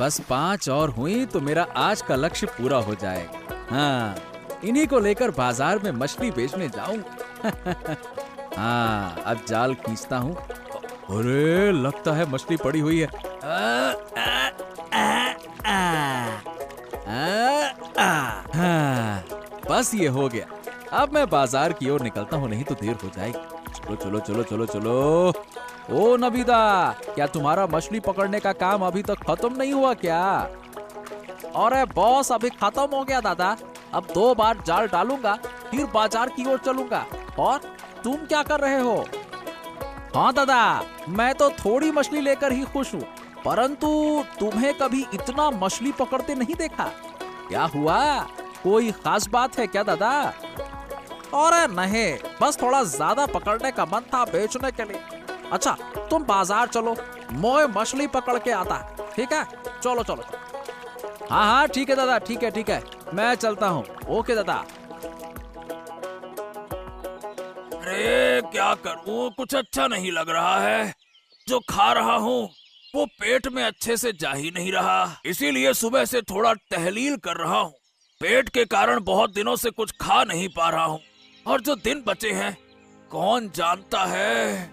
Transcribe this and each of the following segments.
बस 5 और हुई तो मेरा आज का लक्ष्य पूरा हो जाएगा। हाँ, इन्हीं को लेकर बाजार में मछली बेचने जाऊंगा। हाँ, अब जाल खींचता हूँ। अरे लगता है मछली पड़ी हुई है। हाँ, बस ये हो गया। अब मैं बाजार की ओर निकलता हूँ, नहीं तो देर हो जाएगी। चलो चलो चलो चलो चलो। ओ नबीदा, क्या तुम्हारा मछली पकड़ने का काम अभी तक खत्म नहीं हुआ क्या? अरे बॉस, अभी खत्म हो गया दादा। अब 2 बार जाल डालूंगा, फिर बाजार की ओर चलूंगा। और तुम क्या कर रहे हो? हाँ दादा, मैं तो थोड़ी मछली लेकर ही खुश हूँ, परंतु तुम्हें कभी इतना मछली पकड़ते नहीं देखा। क्या हुआ? कोई खास बात है क्या दादा? अरे नहीं, बस थोड़ा ज्यादा पकड़ने का मन था बेचने के लिए। अच्छा, तुम बाजार चलो, मैं मछली पकड़ के आता। ठीक है, चलो चलो। हाँ हाँ ठीक है दादा, ठीक है, मैं चलता हूँ। ओके दादा। अरे क्या करूं, कुछ अच्छा नहीं लग रहा है। जो खा रहा हूँ वो पेट में अच्छे से जा ही नहीं रहा, इसीलिए सुबह से थोड़ा टहलील कर रहा हूँ। पेट के कारण बहुत दिनों से कुछ खा नहीं पा रहा हूँ, और जो दिन बचे हैं कौन जानता है।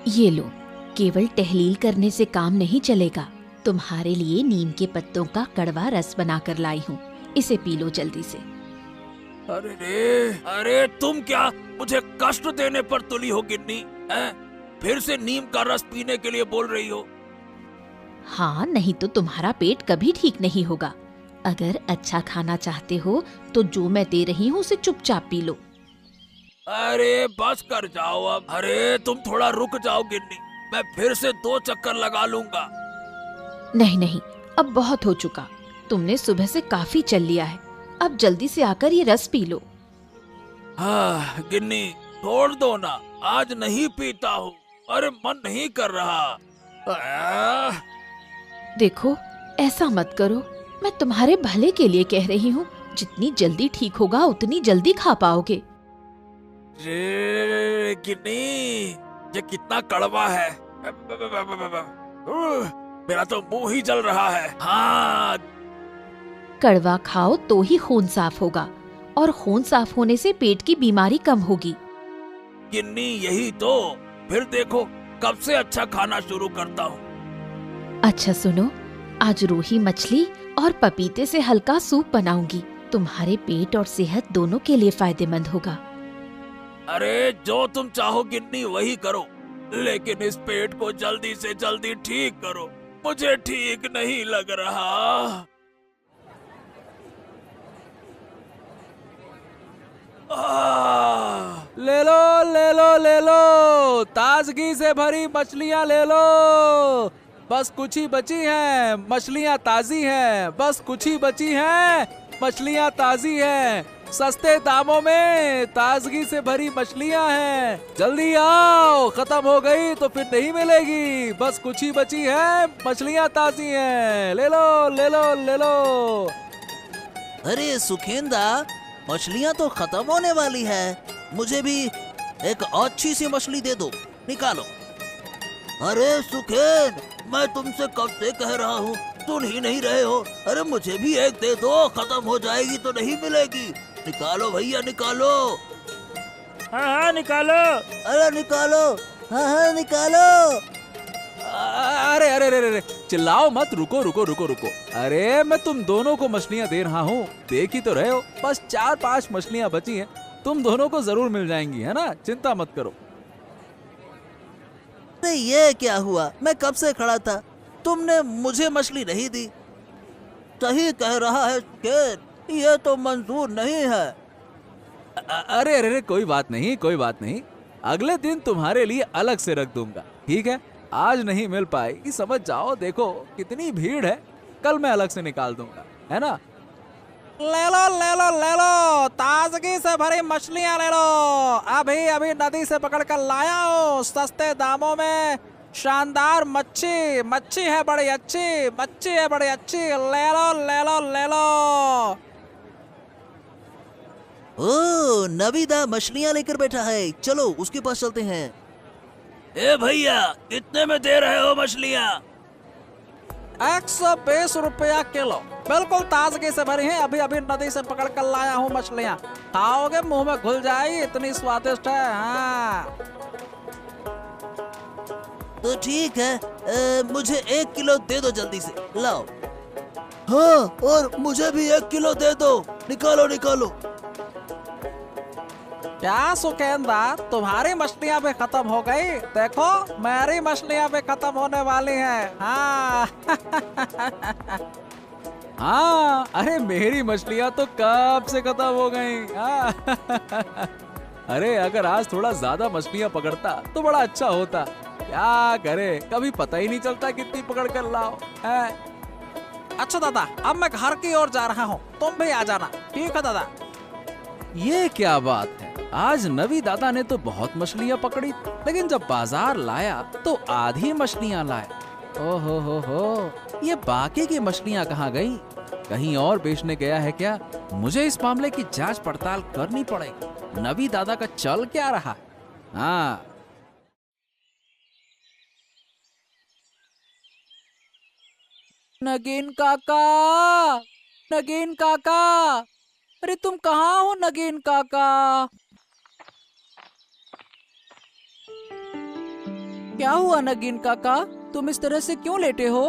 ये लो, केवल टहलील करने से काम नहीं चलेगा। तुम्हारे लिए नीम के पत्तों का कड़वा रस बनाकर लाई हूँ, इसे पी लो जल्दी से। अरे तुम क्या मुझे कष्ट देने पर तुली हो गिन्नी? फिर से नीम का रस पीने के लिए बोल रही हो? हाँ, नहीं तो तुम्हारा पेट कभी ठीक नहीं होगा। अगर अच्छा खाना चाहते हो तो जो मैं दे रही हूँ उसे चुपचाप पी लो। अरे बस कर जाओ अब। अरे तुम थोड़ा रुक जाओ गिन्नी, मैं फिर से 2 चक्कर लगा लूंगा। नहीं नहीं, अब बहुत हो चुका। तुमने सुबह से काफी चल लिया है, अब जल्दी से आकर ये रस पी लो। हाँ गिन्नी, छोड़ दो ना, आज नहीं पीता हूँ। अरे मन नहीं कर रहा। देखो, ऐसा मत करो, मैं तुम्हारे भले के लिए कह रही हूँ। जितनी जल्दी ठीक होगा उतनी जल्दी खा पाओगे। गिन्नी, ये कितना कड़वा है। मेरा तो मुंह ही जल रहा है। हाँ, कड़वा खाओ तो ही खून साफ होगा, और खून साफ होने से पेट की बीमारी कम होगी। गिन्नी यही तो, फिर देखो कब से अच्छा खाना शुरू करता हूँ। अच्छा सुनो, आज रोही मछली और पपीते से हल्का सूप बनाऊंगी। तुम्हारे पेट और सेहत दोनों के लिए फायदेमंद होगा। अरे जो तुम चाहो गिन्नी वही करो, लेकिन इस पेट को जल्दी से जल्दी ठीक करो, मुझे ठीक नहीं लग रहा। ले लो ले लो ले लो, ताजगी से भरी मछलियाँ ले लो। बस कुछ ही बची हैं, मछलियाँ ताजी हैं। बस कुछ ही बची हैं, मछलियाँ ताजी हैं। सस्ते दामों में ताजगी से भरी मछलियाँ हैं। जल्दी आओ, खत्म हो गई तो फिर नहीं मिलेगी। बस कुछ ही बची है, मछलियाँ ताजी हैं। ले लो ले लो ले लो। अरे सुखेंदा, मछलियाँ तो खत्म होने वाली है, मुझे भी एक अच्छी सी मछली दे दो, निकालो। अरे सुखेन, मैं तुमसे कब से कह रहा हूँ, सुन ही नहीं रहे हो। अरे मुझे भी एक दे दो, खत्म हो जाएगी तो नहीं मिलेगी। निकालो भैया निकालो। हाँ हाँ निकालो। अरे निकालो, हाँ हाँ निकालो। अरे अरे अरे अरे, चिल्लाओ मत, रुको रुको रुको रुको। अरे मैं तुम दोनों को मछलियाँ दे रहा हूँ, देख ही तो रहे हो। बस 4-5 मछलियाँ बची हैं, तुम दोनों को जरूर मिल जाएंगी, है ना? चिंता मत करो। अरे ये क्या हुआ, मैं कब से खड़ा था, तुमने मुझे मछली नहीं दी। सही कह रहा है सुखेन, ये तो मंजूर नहीं है। अरे अरे अरे, कोई बात नहीं कोई बात नहीं, अगले दिन तुम्हारे लिए अलग से रख दूंगा, ठीक है? आज नहीं मिल पाएगी, समझ जाओ। देखो कितनी भीड़ है, कल मैं अलग से निकाल दूंगा, है ना? ले लो ले लो ले लो, ताजगी से भरी मछलियाँ ले लो। अभी अभी नदी से पकड़ कर लाया हूँ, सस्ते दामों में। शानदार मच्छी, मच्छी है बड़ी अच्छी, मच्छी है बड़ी अच्छी। ले लो ले लो ले लो। ओ, नबीदा मछलियाँ लेकर बैठा है, चलो उसके पास चलते हैं। ए भैया, कितने में दे रहे हो मछलियाँ? 120 रुपया किलो, बिल्कुल ताजगी से भरी है। अभी अभी नदी से पकड़ कर लाया हूँ मछलियाँ। खाओगे मुंह में घुल जाएगी, इतनी स्वादिष्ट है। हाँ तो ठीक है, मुझे 1 किलो दे दो जल्दी से, लाओ। हाँ, और मुझे भी 1 किलो दे दो, निकालो निकालो। क्या सुखेंदा, तुम्हारी मछलियाँ भी खत्म हो गई? देखो मेरी मछलियाँ भी खत्म होने वाली हैं। हाँ हाँ, अरे मेरी मछलियाँ तो कब से खत्म हो गई। हाँ। अरे अगर आज थोड़ा ज्यादा मछलियाँ पकड़ता तो बड़ा अच्छा होता। क्या करे, कभी पता ही नहीं चलता कितनी पकड़ कर लाओ है। अच्छा दादा, अब मैं घर की ओर जा रहा हूँ, तुम भी आ जाना। ठीक है दादा। ये क्या बात है, आज नवी दादा ने तो बहुत मछलियाँ पकड़ी, लेकिन जब बाजार लाया तो आधी मछलियाँ लाया। ओहो हो, ये बाकी की मछलियाँ कहाँ गई? कहीं और बेचने गया है क्या? मुझे इस मामले की जांच पड़ताल करनी पड़ेगी। नवी दादा का चल क्या रहा? हाँ, नगीन काका, नगीन काका, अरे तुम कहाँ हो नगीन काका? क्या हुआ नगीन काका, तुम इस तरह से क्यों लेटे हो?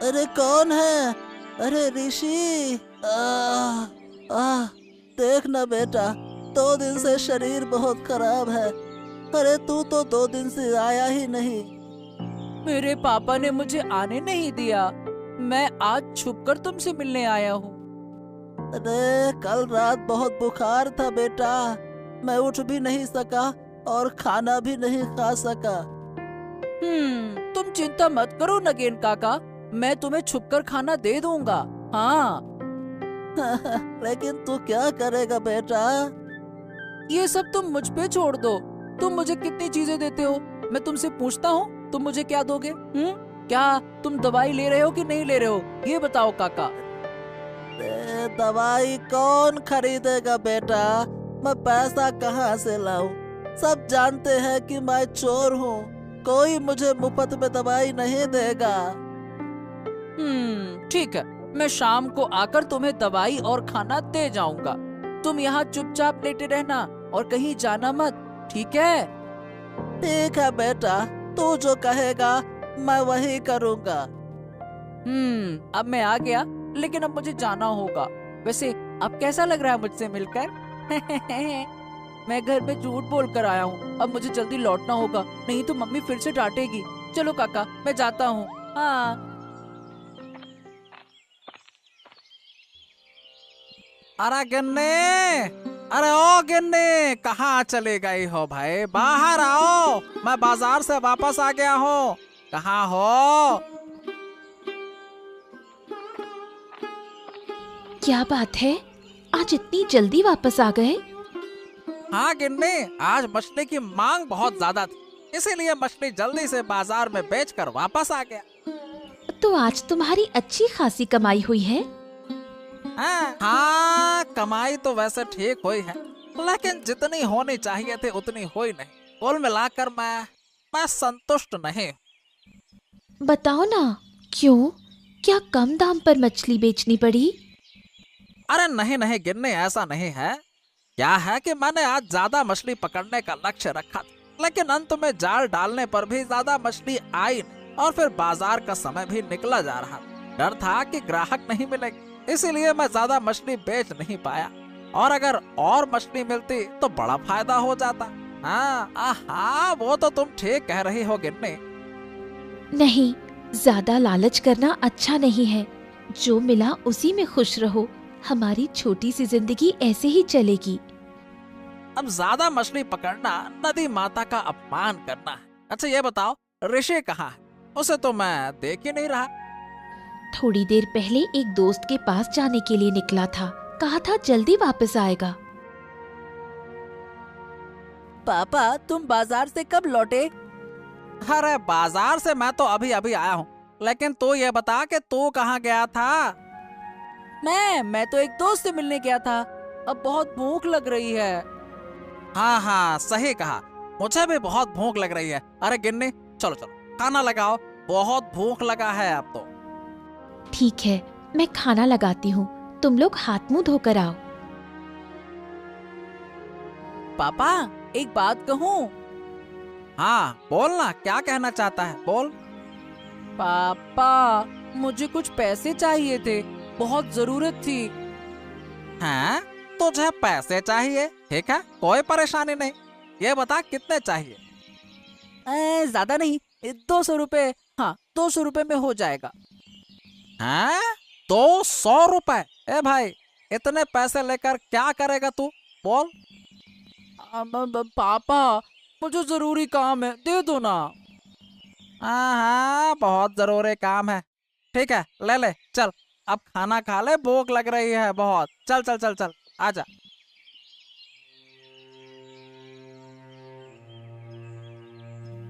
अरे कौन है? अरे ऋषि, देख ना बेटा, 2 दिन से शरीर बहुत खराब है। अरे तू तो 2 दिन से आया ही नहीं। मेरे पापा ने मुझे आने नहीं दिया, मैं आज छुपकर तुमसे मिलने आया हूँ। अरे कल रात बहुत बुखार था बेटा, मैं उठ भी नहीं सका और खाना भी नहीं खा सका। तुम चिंता मत करो नगेन काका, मैं तुम्हें छुपकर खाना दे दूंगा। हाँ। लेकिन तू क्या करेगा बेटा? ये सब तुम मुझ पे छोड़ दो। तुम मुझे कितनी चीजें देते हो, मैं तुमसे पूछता हूँ, तुम मुझे क्या दोगे? क्या तुम दवाई ले रहे हो कि नहीं ले रहे हो, ये बताओ काका। दवाई कौन खरीदेगा बेटा, मैं पैसा कहाँ से लाऊं? सब जानते हैं कि मैं चोर हूँ, कोई मुझे मुफ्त में दवाई नहीं देगा। ठीक है, मैं शाम को आकर तुम्हें दवाई और खाना दे जाऊंगा। तुम यहाँ चुपचाप लेटे रहना और कहीं जाना मत, ठीक है? ठीक है बेटा, तू जो कहेगा मैं वही करूँगा। अब मैं आ गया, लेकिन अब मुझे जाना होगा। वैसे अब कैसा लग रहा है मुझसे मिलकर? मैं घर में झूठ बोल कर आया हूँ, अब मुझे जल्दी लौटना होगा, नहीं तो मम्मी फिर से डांटेगी। चलो काका, मैं जाता हूँ। हाँ। अरे गिन्नी, अरे ओ गिन्नी, कहाँ चले गई हो भाई? बाहर आओ, मैं बाजार से वापस आ गया हूँ। कहाँ हो? क्या बात है, आज इतनी जल्दी वापस आ गए? हाँ गिन्नी, आज मछली की मांग बहुत ज्यादा थी, इसीलिए मछली जल्दी से बाजार में बेचकर वापस आ गया। तो आज तुम्हारी अच्छी खासी कमाई हुई है? हाँ, कमाई तो वैसे ठीक हुई है, लेकिन जितनी होनी चाहिए थी उतनी हुई नहीं। कुल मिलाकर मैं संतुष्ट नहीं। बताओ ना, क्यों? क्या कम दाम पर मछली बेचनी पड़ी? अरे नहीं नहीं गिन्नी, ऐसा नहीं है। क्या है कि मैंने आज ज्यादा मछली पकड़ने का लक्ष्य रखा था, लेकिन अंत में जाल डालने पर भी ज्यादा मछली आई नहीं, और फिर बाजार का समय भी निकला जा रहा। डर था कि ग्राहक नहीं मिलेंगे, इसीलिए मैं ज्यादा मछली बेच नहीं पाया, और अगर और मछली मिलती तो बड़ा फायदा हो जाता। हाँ, वो तो तुम ठीक कह रही हो गिन्नी। नहीं, ज्यादा लालच करना अच्छा नहीं है। जो मिला उसी में खुश रहो, हमारी छोटी सी जिंदगी ऐसे ही चलेगी। अब ज्यादा मछली पकड़ना नदी माता का अपमान करना है। अच्छा ये बताओ, ऋषि कहाँ है? उसे तो मैं देख ही नहीं रहा। थोड़ी देर पहले एक दोस्त के पास जाने के लिए निकला था, कहा था जल्दी वापस आएगा। पापा, तुम बाजार से कब लौटे? अरे बाजार से मैं तो अभी अभी आया हूँ, लेकिन तू ये बता कि तू कहाँ गया था? मैं तो एक दोस्त से मिलने गया था, अब बहुत भूख लग रही है। हाँ, सही कहा, मुझे भी बहुत भूख लग रही है। अरे गिन्नी, चलो चलो खाना लगाओ, बहुत भूख लगा है अब तो। ठीक है, मैं खाना लगाती हूँ, तुम लोग हाथ मुंह धोकर आओ। पापा, एक बात कहूँ? हाँ बोलना, क्या कहना चाहता है, बोल। पापा, मुझे कुछ पैसे चाहिए थे, बहुत जरूरत थी। हैं? तुझे पैसे चाहिए? ठीक है, कोई परेशानी नहीं। ये बता कितने चाहिए? ज्यादा नहीं, 200 रुपए। हाँ, 200 रुपए में हो जाएगा। हैं? 200 रुपए? ए भाई, इतने पैसे लेकर क्या करेगा तू, बोल। पापा, मुझे जरूरी काम है, दे दो ना। हाँ, बहुत जरूरी काम है। ठीक है, ले ले, चल अब खाना खा ले, भूख लग रही है बहुत। चल चल चल चल, आजा।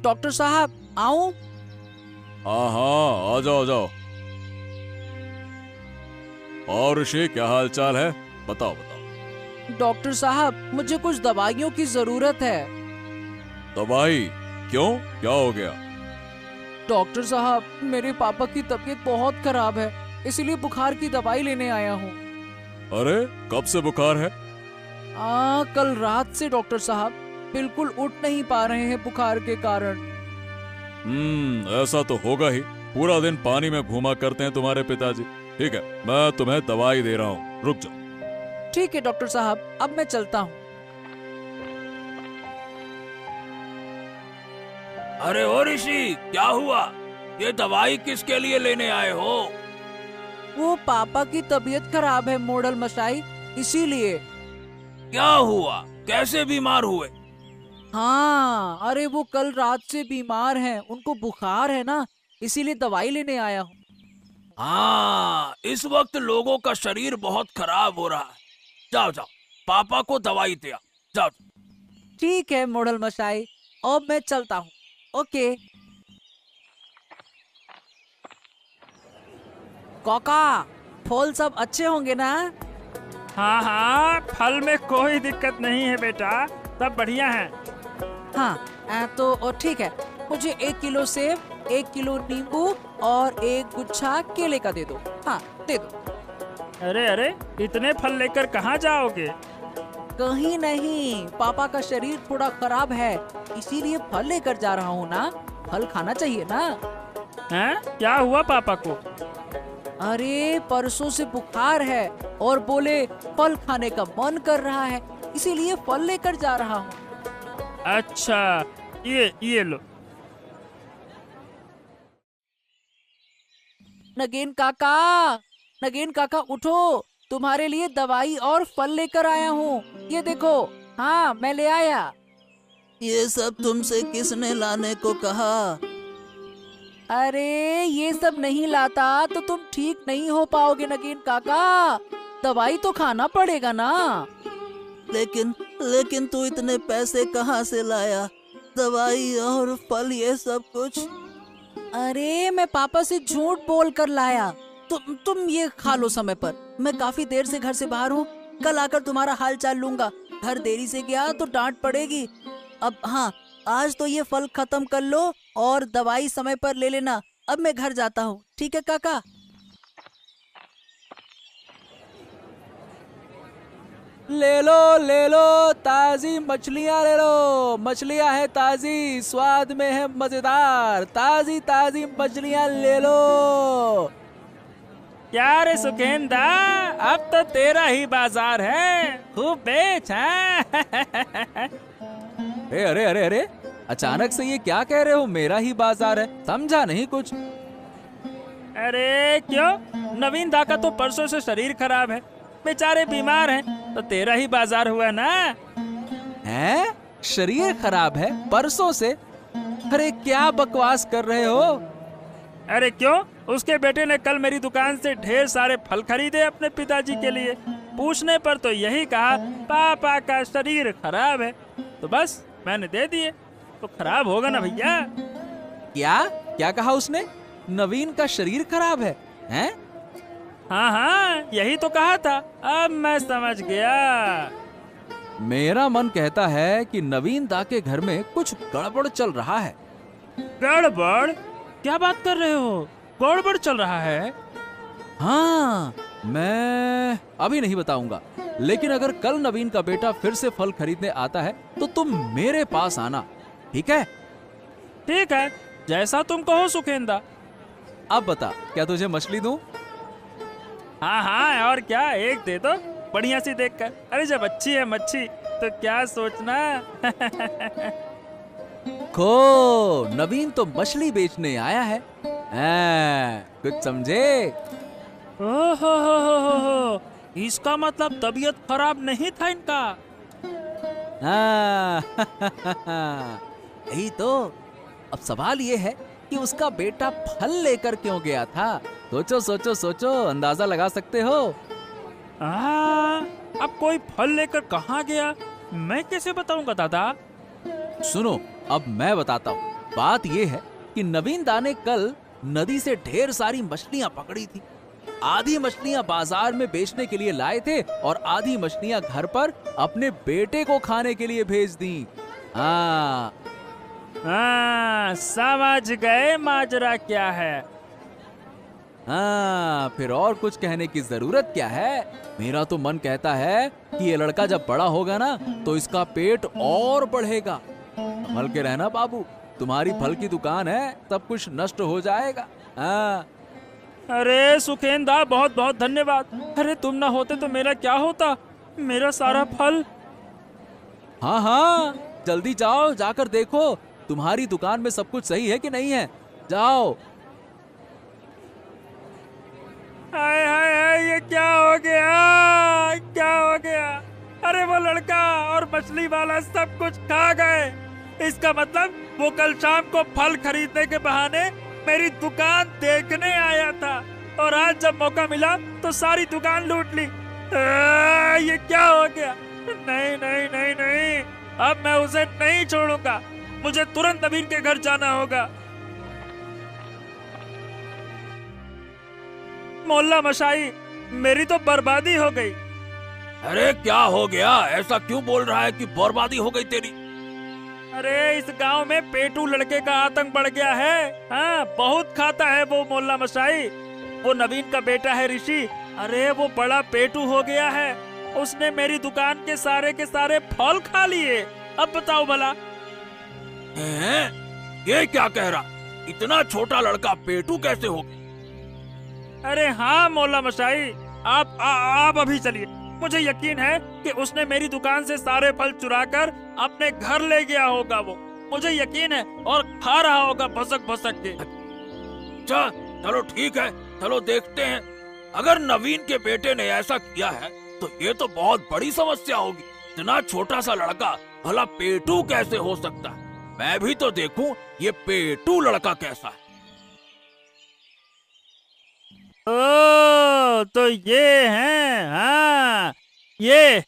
डॉक्टर साहब, आऊं? हाँ हाँ, आ जाओ आ जाओ। और ऋषि, क्या हाल चाल है? बताओ बताओ। डॉक्टर साहब, मुझे कुछ दवाइयों की जरूरत है। दवाई? क्यों, क्या हो गया? डॉक्टर साहब, मेरे पापा की तबीयत बहुत खराब है, इसीलिए बुखार की दवाई लेने आया हूँ। अरे, कब से बुखार है? कल रात से डॉक्टर साहब, बिल्कुल उठ नहीं पा रहे हैं बुखार के कारण। ऐसा तो होगा ही, पूरा दिन पानी में घूमा करते हैं तुम्हारे पिताजी। ठीक है, मैं तुम्हें दवाई दे रहा हूँ, रुक जाओ। ठीक है डॉक्टर साहब, अब मैं चलता हूँ। अरे ओ ऋषि, क्या हुआ? ये दवाई किसके लिए लेने आए हो? वो पापा की तबीयत खराब है मोडल मशाई, इसीलिए। क्या हुआ, कैसे बीमार हुए? हाँ, अरे वो कल रात से बीमार हैं, उनको बुखार है ना, इसीलिए दवाई लेने आया हूँ। हाँ, इस वक्त लोगों का शरीर बहुत खराब हो रहा है। जाओ जाओ, पापा को दवाई दे आओ, जाओ। ठीक है मोडल मशाई, अब मैं चलता हूँ। ओके। काका, फल सब अच्छे होंगे ना? हाँ हाँ, फल में कोई दिक्कत नहीं है बेटा, सब बढ़िया है। हाँ, तो ठीक है, मुझे 1 किलो सेब, 1 किलो नींबू और 1 गुच्छा केले का दे दो। हाँ, दे दो। अरे अरे, इतने फल लेकर कहाँ जाओगे? कहीं नहीं, पापा का शरीर थोड़ा खराब है, इसीलिए फल लेकर जा रहा हूँ ना। फल खाना चाहिए ना। हैं? क्या हुआ पापा को? अरे परसों से बुखार है और बोले फल खाने का मन कर रहा है, इसीलिए फल लेकर जा रहा हूँ। अच्छा, ये लो। नगेन काका, नगेन काका उठो, तुम्हारे लिए दवाई और फल लेकर आया हूँ, ये देखो। हाँ, मैं ले आया। ये सब तुमसे किसने लाने को कहा? अरे ये सब नहीं लाता तो तुम ठीक नहीं हो पाओगे नगेन काका, दवाई तो खाना पड़ेगा ना। लेकिन तू इतने पैसे कहाँ से लाया? दवाई और फल, ये सब कुछ? अरे मैं पापा से झूठ बोल कर लाया। तुम ये खा लो समय पर, मैं काफी देर से घर से बाहर हूँ, कल आकर तुम्हारा हाल चाल लूंगा। घर देरी से गया तो डांट पड़ेगी। अब हाँ, आज तो ये फल खत्म कर लो और दवाई समय पर ले लेना। अब मैं घर जाता हूँ, ठीक है काका? ले लो ताजी मछलियाँ ले लो, मछलियाँ है ताजी, स्वाद में है मजेदार, ताजी ताजी मछलियाँ ले लो। क्या रे सुखेंदा, अब तो तेरा ही बाजार है, खूब बेच। अरे अरे अरे अरे, अचानक से ये क्या कह रहे हो, मेरा ही बाजार है? समझा नहीं कुछ। अरे क्यों, नवीन दा का तो परसों से शरीर खराब है, बेचारे बीमार हैं, तो तेरा ही बाजार हुआ ना। हैं? शरीर खराब है परसों से? अरे क्या बकवास कर रहे हो? अरे क्यों, उसके बेटे ने कल मेरी दुकान से ढेर सारे फल खरीदे अपने पिताजी के लिए। पूछने पर तो यही कहा पापा का शरीर खराब है, तो बस मैंने दे दिए। तो खराब होगा ना भैया। क्या क्या कहा उसने? नवीन का शरीर खराब है? हैं? हाँ हाँ, यही तो कहा था, अब मैं समझ गया। मेरा मन कहता है कि नवीन दा के घर में कुछ गड़बड़ चल रहा है। गड़बड़? क्या बात कर रहे हो? गड़बड़ चल रहा है? हाँ, मैं अभी नहीं बताऊंगा, लेकिन अगर कल नवीन का बेटा फिर से फल खरीदने आता है तो तुम मेरे पास आना, ठीक है? ठीक है, जैसा तुम कहो सुखेंदा। अब बता, क्या तुझे मछली दूं? हाँ हाँ, और क्या, एक दे दो बढ़िया सी देखकर। अरे जब अच्छी है मच्छी तो क्या सोचना। खो, नवीन तो मछली बेचने आया है। कुछ समझे? ओहो, इसका मतलब तबीयत खराब नहीं था इनका। हाँ, यही तो। अब सवाल ये है कि उसका बेटा फल लेकर क्यों गया था? सोचो सोचो सोचो, अंदाजा लगा सकते हो? अब कोई फल लेकर कहाँ गया, मैं कैसे बताऊंगा दादा? सुनो, अब मैं बताता हूँ। बात ये है कि नवीन दा ने कल नदी से ढेर सारी मछलियाँ पकड़ी थी। आधी मछलियाँ बाजार में बेचने के लिए लाए थे और आधी मछलियाँ घर पर अपने बेटे को खाने के लिए भेज दी। हाँ, समझ गए माजरा क्या है। हाँ, फिर और कुछ कहने की जरूरत क्या है? मेरा तो मन कहता है कि ये लड़का जब बड़ा होगा ना तो इसका पेट और बढ़ेगा। संभल के रहना बाबू, तुम्हारी फल की दुकान है, सब कुछ नष्ट हो जाएगा। हाँ। अरे सुखेंदा, बहुत बहुत धन्यवाद। अरे तुम ना होते तो मेरा क्या होता, मेरा सारा फल। हाँ हाँ, जल्दी जाओ, जाकर देखो तुम्हारी दुकान में सब कुछ सही है कि नहीं है। जाओ। हाय हाय हाय, ये क्या हो गया, क्या हो गया? अरे वो लड़का और मछली वाला सब कुछ खा गए। इसका मतलब वो कल शाम को फल खरीदने के बहाने मेरी दुकान देखने आया था और आज जब मौका मिला तो सारी दुकान लूट ली। ये क्या हो गया? नहीं नहीं नहीं नहीं, अब मैं उसे नहीं छोड़ूंगा। मुझे तुरंत नवीन के घर जाना होगा। मोहल्ला मशाई, मेरी तो बर्बादी हो गई। अरे क्या हो गया? ऐसा क्यों बोल रहा है कि बर्बादी हो गई तेरी? अरे इस गांव में पेटू लड़के का आतंक बढ़ गया है। हाँ, बहुत खाता है वो मोहल्ला मशाई। वो नवीन का बेटा है ऋषि। अरे वो बड़ा पेटू हो गया है। उसने मेरी दुकान के सारे फल खा लिए। अब बताओ भला। ये क्या कह रहा? इतना छोटा लड़का पेटू कैसे हो गया? अरे हाँ मोहल्ला मशाई, आप अभी चलिए। मुझे यकीन है कि उसने मेरी दुकान से सारे फल चुराकर अपने घर ले गया होगा। वो मुझे यकीन है, और खा रहा होगा भसक भसक के। चलो ठीक है, चलो देखते हैं। अगर नवीन के बेटे ने ऐसा किया है तो ये तो बहुत बड़ी समस्या होगी। इतना छोटा सा लड़का भला पेटू कैसे हो सकता है? मैं भी तो देखूं ये पेटू लड़का कैसा है। ओ, तो ये हैं। हाँ, ये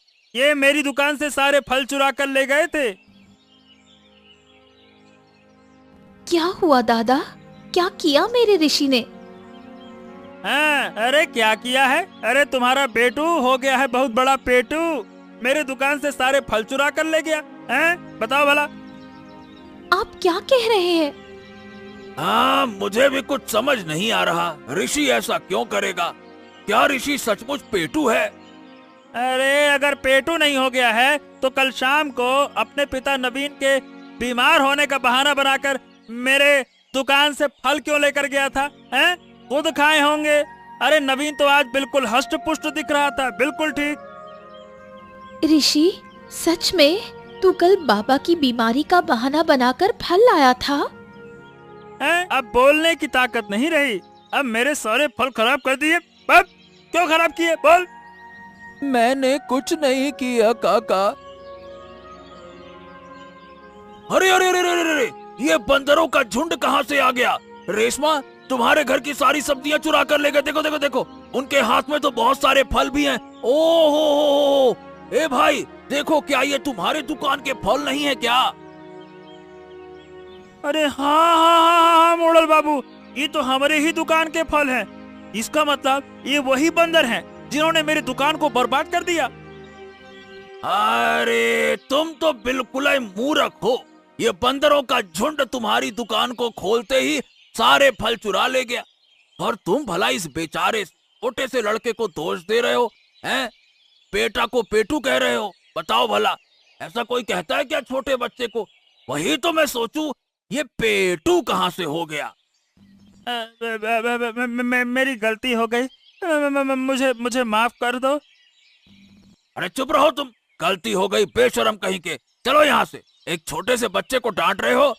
मेरी दुकान से सारे फल चुरा कर ले गए थे। क्या हुआ दादा? क्या किया मेरे ऋषि ने? हाँ, अरे क्या किया है? अरे तुम्हारा बेटू हो गया है बहुत बड़ा पेटू। मेरे दुकान से सारे फल चुरा कर ले गया है। बताओ भला। आप क्या कह रहे हैं? हाँ, मुझे भी कुछ समझ नहीं आ रहा। ऋषि ऐसा क्यों करेगा? क्या ऋषि सचमुच पेटू है? अरे अगर पेटू नहीं हो गया है तो कल शाम को अपने पिता नवीन के बीमार होने का बहाना बनाकर मेरे दुकान से फल क्यों लेकर गया था? हैं? खुद खाए होंगे। अरे नवीन तो आज बिल्कुल हष्ट पुष्ट दिख रहा था, बिल्कुल ठीक। ऋषि, सच में तू कल बाबा की बीमारी का बहाना बनाकर फल लाया था? हैं? अब बोलने की ताकत नहीं रही। अब मेरे सारे फल खराब कर दिए। अब क्यों खराब किए? बोल। मैंने कुछ नहीं किया काका। अरे अरे अरे अरे अरे, ये बंदरों का झुंड कहाँ से आ गया? रेशमा, तुम्हारे घर की सारी सब्जियां चुरा कर ले गए। देखो देखो देखो, उनके हाथ में तो बहुत सारे फल भी हैं। ओहो, ए भाई देखो, क्या ये तुम्हारे दुकान के फल नहीं है क्या? अरे हाँ, मोड़ल बाबू, ये तो हमारे ही दुकान के फल हैं। इसका मतलब ये वही बंदर हैं जिन्होंने मेरी दुकान को बर्बाद कर दिया। अरे तुम तो बिल्कुल ही मूर्ख हो। ये बंदरों का झुंड तुम्हारी दुकान को खोलते ही सारे फल चुरा ले गया, और तुम भला इस बेचारे छोटे से लड़के को दोष दे रहे हो, हैं? बेटा को पेटू कह रहे हो। बताओ भला, ऐसा कोई कहता है क्या छोटे बच्चे को? वही तो मैं सोचूं, ये पेटू कहाँ से हो गया। मेरी गलती हो गई, मुझे माफ कर दो। अरे चुप रहो तुम, गलती हो गई बेशरम कहीं के। चलो यहाँ से, एक छोटे से बच्चे को डांट रहे हो।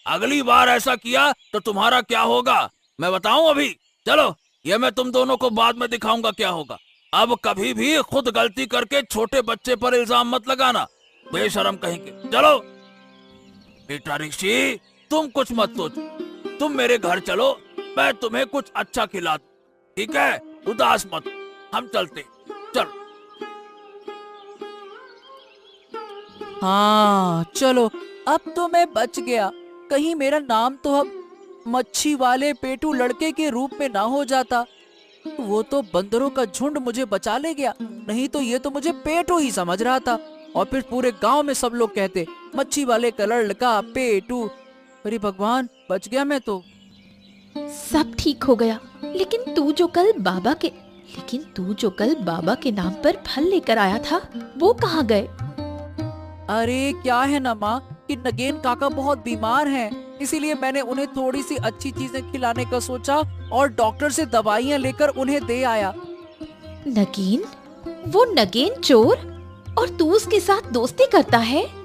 अगली बार ऐसा किया तो तुम्हारा क्या होगा मैं बताऊं अभी। चलो, ये मैं तुम दोनों को बाद में दिखाऊंगा क्या होगा। अब कभी भी खुद गलती करके छोटे बच्चे पर इल्जाम मत लगाना, बेशरम कहीं के। चलो बेटा ऋषि, तुम कुछ मत सोचो, तुम मेरे घर चलो, मैं तुम्हें कुछ अच्छा खिला दूं, ठीक है? उदास मत, हम चलते। चलो। हाँ चलो, अब तो मैं बच गया। कहीं मेरा नाम तो अब मच्छी वाले पेटू लड़के के रूप में ना हो जाता। वो तो बंदरों का झुंड मुझे बचा ले गया, नहीं तो ये तो मुझे पेटू ही समझ रहा था। और फिर पूरे गांव में सब लोग कहते मच्छी वाले का लड़का पेटू। अरे भगवान, बच गया मैं तो। सब ठीक हो गया, लेकिन तू जो कल बाबा के नाम पर फल लेकर आया था, वो कहाँ गए? अरे क्या है ना माँ कि नगेन काका बहुत बीमार हैं, इसीलिए मैंने उन्हें थोड़ी सी अच्छी चीजें खिलाने का सोचा और डॉक्टर से दवाइयाँ लेकर उन्हें दे आया। नगेन? वो नगेन चोर? और तू उसके साथ दोस्ती करता है?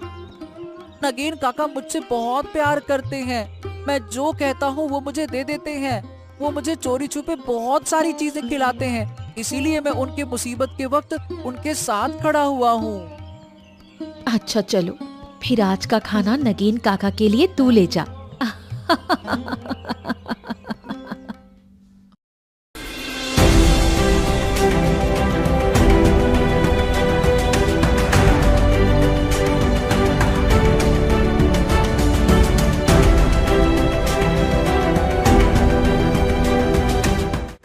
नगेन काका मुझसे बहुत प्यार करते हैं। मैं जो कहता हूँ वो मुझे दे देते हैं। वो मुझे चोरी छुपे बहुत सारी चीजें खिलाते हैं, इसीलिए मैं उनके मुसीबत के वक्त उनके साथ खड़ा हुआ हूँ। अच्छा चलो, फिर आज का खाना नगेन काका के लिए तू ले जा।